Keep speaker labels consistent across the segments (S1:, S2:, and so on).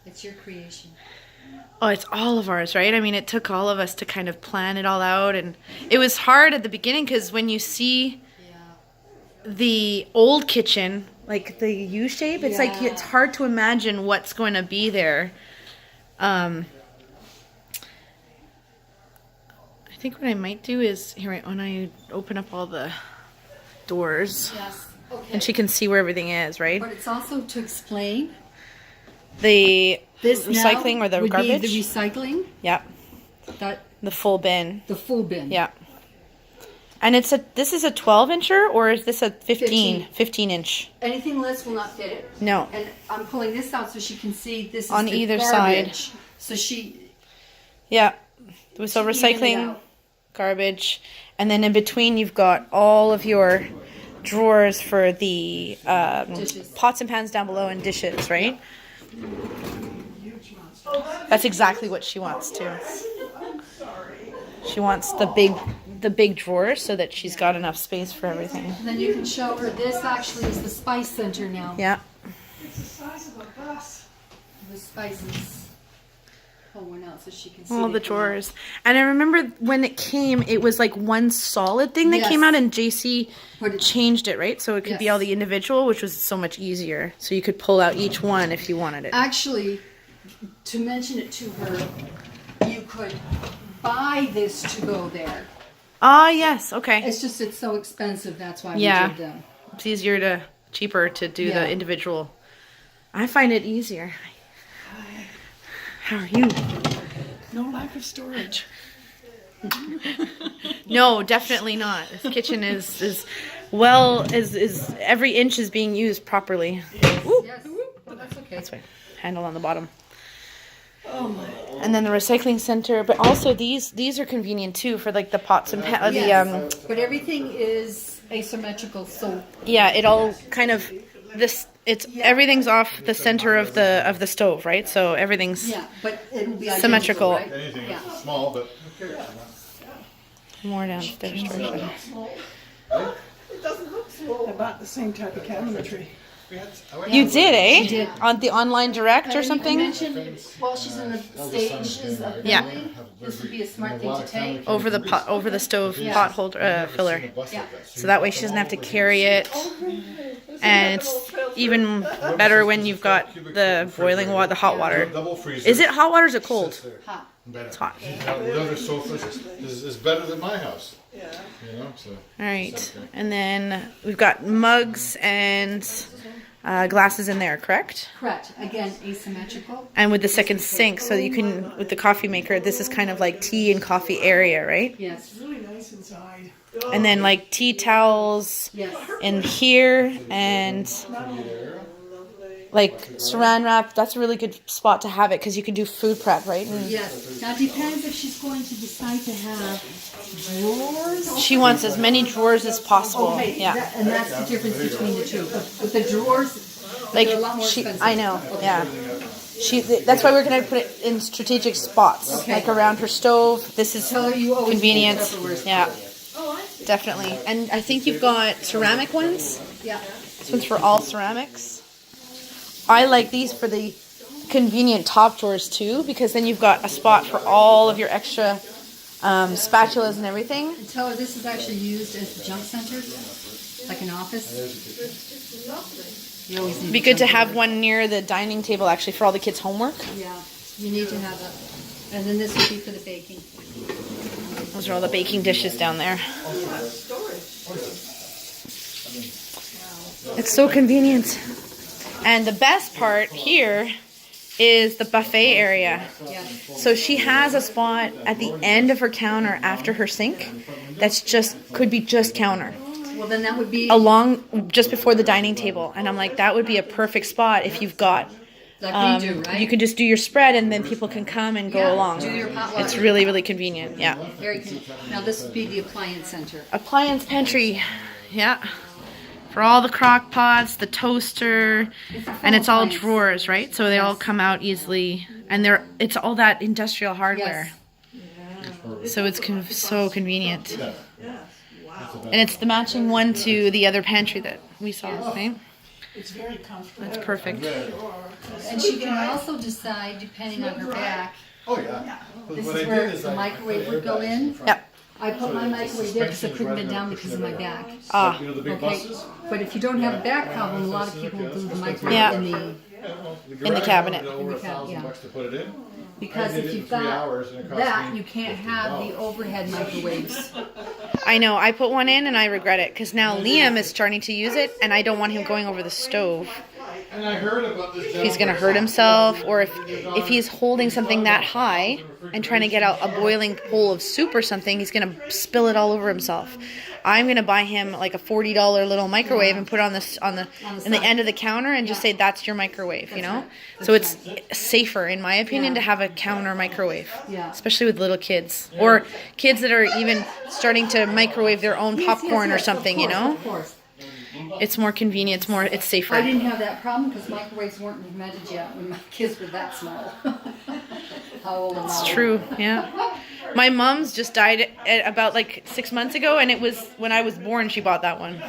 S1: It's your creation.
S2: Oh, it's all of ours, right? I mean, it took all of us to kind of plan it all out, and it was hard at the beginning because when you see the old kitchen, like the U shape, it's like it's hard to imagine what's going to be there. I think what I might do is here when I open up all the doors, and she can see where everything is, right?
S1: But it's also to explain
S2: the
S1: this
S2: recycling or the
S1: would
S2: garbage.
S1: be the recycling.
S2: Yeah.
S1: That
S2: the full bin.
S1: The full bin.
S2: Yeah. And this is a 12-incher or is this a 15 inch?
S1: Anything less will not fit it.
S2: No.
S1: And I'm pulling this out so she can see this is
S2: on
S1: the
S2: either
S1: garbage.
S2: side.
S1: So she.
S2: Yeah. So recycling, garbage, and then in between you've got all of your drawers for the pots and pans down below and dishes, right? That's exactly what she wants too. She wants the big drawers so that she's got enough space for everything.
S1: And then you can show her this actually is the spice center now.
S2: Yeah.
S3: It's the size of a bus.
S1: The spices. Pull one out so she can see
S2: all the drawers. And I remember when it came, it was like one solid thing that came out, and JC changed it, right? So it could be all the individual, which was so much easier. So you could pull out each one if you wanted it.
S1: Actually, to mention it to her, you could buy this to go there.
S2: Ah, yes, okay.
S1: It's just it's so expensive. That's why we did them.
S2: It's cheaper to do the individual. I find it easier. How are you?
S3: No lack of storage.
S2: No, definitely not. This kitchen is every inch is being used properly.
S1: Yes. Well, that's okay.
S2: That's right. Handle on the bottom.
S3: Oh my.
S2: And then the recycling center, but also these are convenient too for like the pots and pans.
S1: But everything is asymmetrical, so
S2: yeah, it all kind of everything's off the center of the stove, right? So everything's
S1: but it'll be
S2: symmetrical.
S1: right?
S4: Anything small, but
S2: more downstairs.
S3: It doesn't look small. I bought the same type of cabinetry.
S2: You did, eh?
S1: I did.
S2: On the online direct or something?
S1: You mentioned while she's in the stages of building, this would be a smart thing to take.
S2: Over the stove pot holder filler. So that way she doesn't have to carry it. And it's even better when you've got the boiling water, the hot water. Is it hot water or is it cold?
S1: Hot.
S2: It's hot.
S4: The other sofa is better than my house.
S3: Yeah.
S4: You know, so.
S2: All right. And then we've got mugs and glasses in there, correct?
S1: Correct. Again, asymmetrical.
S2: And with the second sink, so you can, with the coffee maker, this is kind of like tea and coffee area, right?
S1: Yes.
S3: It's really nice inside.
S2: And then like tea towels in here, and like saran wrap. That's a really good spot to have it because you can do food prep, right? And
S1: yes. Now it depends if she's going to decide to have drawers.
S2: She wants as many drawers as possible.
S1: Okay.
S2: Yeah.
S1: And that's the difference between the two. With the drawers,
S2: like
S1: they're a lot more expensive.
S2: I know.
S1: Okay.
S2: Yeah. That's why we're gonna put it in strategic spots, like around her stove. This is convenient. Yeah. Definitely. And I think you've got ceramic ones.
S1: Yeah.
S2: This one's for all ceramics. I like these for the convenient top drawers too, because then you've got a spot for all of your extra spatulas and everything.
S1: And tell her this is actually used as a junk center, like an office. You always need
S2: Be good to have one near the dining table actually for all the kids' homework.
S1: Yeah, you need to have a. And then this would be for the baking.
S2: Those are all the baking dishes down there. It's so convenient. And the best part here is the buffet area.
S1: Yeah.
S2: So she has a spot at the end of her counter after her sink that's could be just counter.
S1: Well, then that would be
S2: along just before the dining table. And I'm like, that would be a perfect spot if you've got
S1: like we do, right?
S2: you can just do your spread and then people can come and go along.
S1: Do your potluck.
S2: It's really, really convenient. Yeah.
S1: Very convenient. Now this would be the appliance center.
S2: Appliance pantry. Yeah. For all the crock pots, the toaster, and it's all drawers, right? So they all come out easily, and it's all that industrial hardware.
S1: Yes.
S2: So it's so convenient. And it's the matching one to the other pantry that we saw, right?
S3: It's very comfortable.
S2: That's perfect.
S1: And she can also decide, depending on her back,
S4: Oh, yeah. But
S1: this
S4: what
S1: is
S4: I
S1: where
S4: did is
S1: the
S4: I
S1: microwave
S4: put
S1: would go
S4: airbags
S1: in.
S4: front.
S2: Yep.
S1: I put my microwave there because I couldn't bend down because of my back.
S2: Ah.
S4: You know the big
S1: Okay,
S4: buses?
S1: but if you don't have a back problem, a lot of people do the microwave
S2: Yeah.
S1: in the,
S2: In the cabinet.
S4: Over
S1: In the cab- yeah.
S4: $1,000 to put it in.
S1: because
S4: I did
S1: if
S4: it in
S1: you've
S4: 3
S1: got
S4: hours and it cost
S1: that,
S4: me
S1: you can't have the
S4: $15.
S1: overhead microwaves.
S2: I know. I put one in and I regret it because now Liam is starting to use it and I don't want him going over the stove.
S4: And I heard about this.
S2: He's gonna hurt himself, or if he's holding something that high and trying to get out a boiling bowl of soup or something, he's gonna spill it all over himself. I'm gonna buy him like a $40 little microwave and put it on the end of the counter and just say that's your microwave, you know. So it's safer, in my opinion, to have a counter microwave,
S1: Yeah.
S2: especially with little kids or kids that are even starting to microwave their own popcorn or something, you know.
S1: Of course.
S2: It's more convenient. It's safer.
S1: I didn't have that problem because microwaves weren't invented yet when my kids were that small. How old am I?
S2: It's true, yeah. My mom's just died about like 6 months ago, and it was when I was born she bought that one.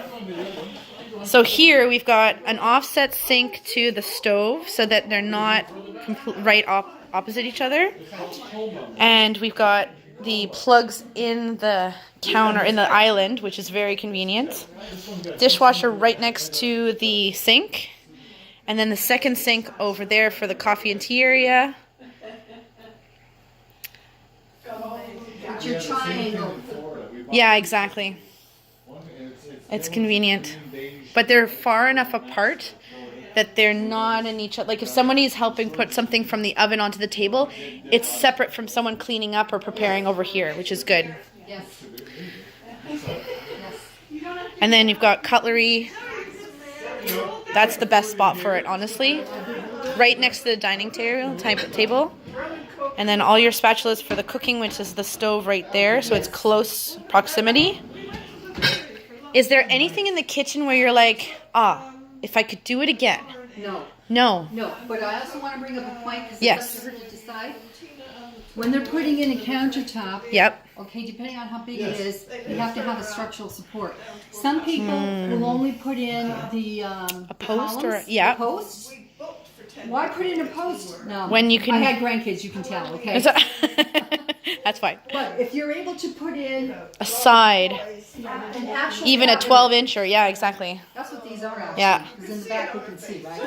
S2: So here we've got an offset sink to the stove so that they're not opposite each other. And we've got the plugs in the counter, in the island, which is very convenient. Dishwasher right next to the sink. And then the second sink over there for the coffee and tea area.
S1: It's your triangle.
S2: Yeah, exactly. It's convenient. But they're far enough apart that they're not in each other. Like if somebody's helping put something from the oven onto the table, it's separate from someone cleaning up or preparing over here, which is good.
S1: Yes.
S2: And then you've got cutlery. That's the best spot for it, honestly. Right next to the dining table. And then all your spatulas for the cooking, which is the stove right there, so it's close proximity. Is there anything in the kitchen where you're like, if I could do it again?
S1: No.
S2: No.
S1: No, but I also want to bring up a point because
S2: Yes.
S1: it's up to her to decide. When they're putting in a countertop,
S2: Yep.
S1: okay, depending on how big it is, you have to have a structural support. Some people will only put in the
S2: A post
S1: columns,
S2: yeah.
S1: the posts. Why put in a post? No.
S2: When you can-
S1: I had grandkids, you can tell, okay?
S2: That's fine.
S1: But if you're able to put in
S2: A side,
S1: an actual
S2: even a
S1: cabinet,
S2: 12-incher, yeah, exactly.
S1: That's what these are actually.
S2: Yeah.
S1: Because in the back we can see, right?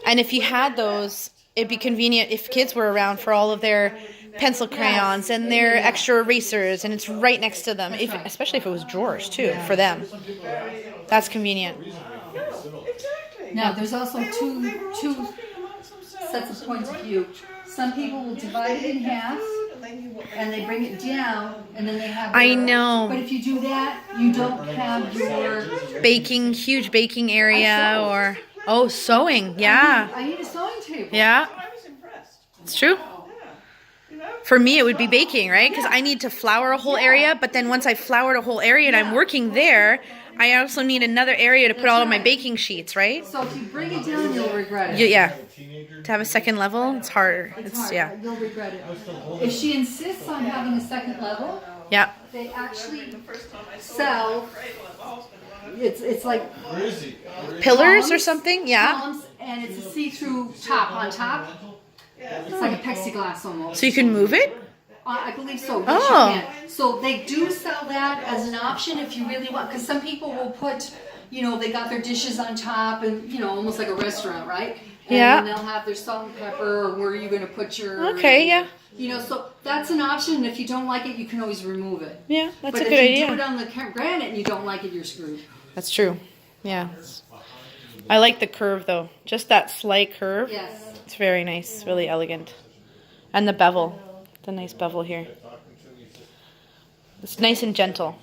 S2: And if you had those, it'd be convenient if kids were around for all of their pencil crayons and their extra erasers, and it's right next to them,
S1: That's right.
S2: especially if it was drawers too, for them. That's convenient.
S1: Now, there's also two sets of points of view. Some people will divide it in half, and they bring it down, and then they have
S2: I
S1: their-
S2: know.
S1: But if you do that, you don't have your...
S2: Huge baking area, or sewing, yeah.
S1: I need a sewing table.
S2: Yeah, it's true. For me, it would be baking, right? Because I need to flour a whole area, but then once I've floured a whole area and I'm working there, I also need another area to put all of my baking sheets, right?
S1: So if you bring it down, you'll regret it.
S2: Yeah. To have a second level, it's harder.
S1: It's
S2: It's
S1: hard.
S2: yeah.
S1: You'll regret it. If she insists on having a second level,
S2: Yeah.
S1: they actually sell... It's like
S4: Where is he?
S2: Pillars or
S1: columns,
S2: something? Yeah.
S1: columns, and it's a see-through top on top. It's like a plexiglass almost.
S2: So you can move it?
S1: I believe so. Yes,
S2: Oh.
S1: you can. So they do sell that as an option if you really want, because some people will put, they got their dishes on top and, almost like a restaurant, right? And
S2: Yeah.
S1: then they'll have their salt and pepper, or where are you going to put your...
S2: Okay, yeah.
S1: So that's an option. If you don't like it, you can always remove it.
S2: Yeah, that's
S1: But
S2: a
S1: if
S2: good
S1: you do it
S2: idea.
S1: on the granite and you don't like it, you're screwed.
S2: That's true. Yeah. I like the curve though. Just that slight curve.
S1: Yes.
S2: It's very nice, really elegant. And the bevel. The nice bevel here. It's nice and gentle.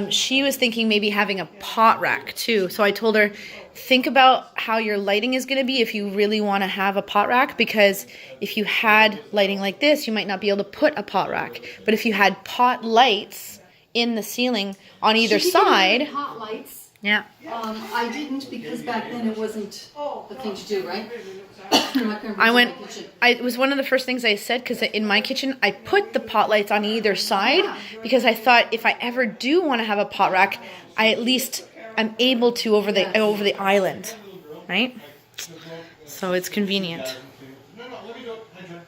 S2: She was thinking maybe having a pot rack too. So I told her, think about how your lighting is going to be if you really want to have a pot rack, because if you had lighting like this, you might not be able to put a pot rack. But if you had pot lights in the ceiling on either
S1: She didn't
S2: side,
S1: have hot lights.
S2: yeah.
S1: I didn't, because back then it wasn't the thing to do, right?
S2: It was one of the first things I said, because in my kitchen, I put the pot lights on either side, because I thought if I ever do want to have a pot rack, I at least I'm able to over the island, right? So it's convenient.
S4: No, let me go. Hi, John.